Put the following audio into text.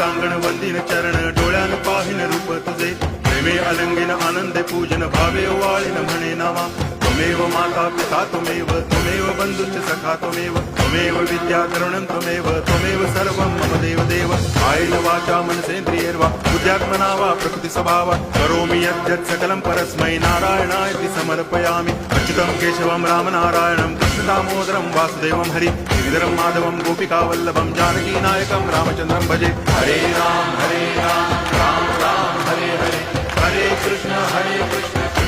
सांगण वंदिन चरण डोळ्यान पाहिन रूप तुझे प्रेमे अलंगिन आनंदे पूजन भावे वाळीन म्हणे नावा त्वमेव माता पिता त्वमेव बंधुश्च सखा त्वमेव विद्या करुणं त्वमेव सर्वं मम देव कायेन वाचा मनसेन्द्रियैर्वा बुद्ध्यात्मना वा प्रकृति स्वभावात् करोमि यद्यत् सकलं परस्मै नारायणायति समर्पयामि अच्युतं केशवं रामनारायणं कृष्णदामोदरं वासुदेवं हरि गिरिधरं माधवं गोपिकावल्लभं जानकीनायकं रामचन्द्रं भजे हरे राम राम राम हरे हरे हरे कृष्ण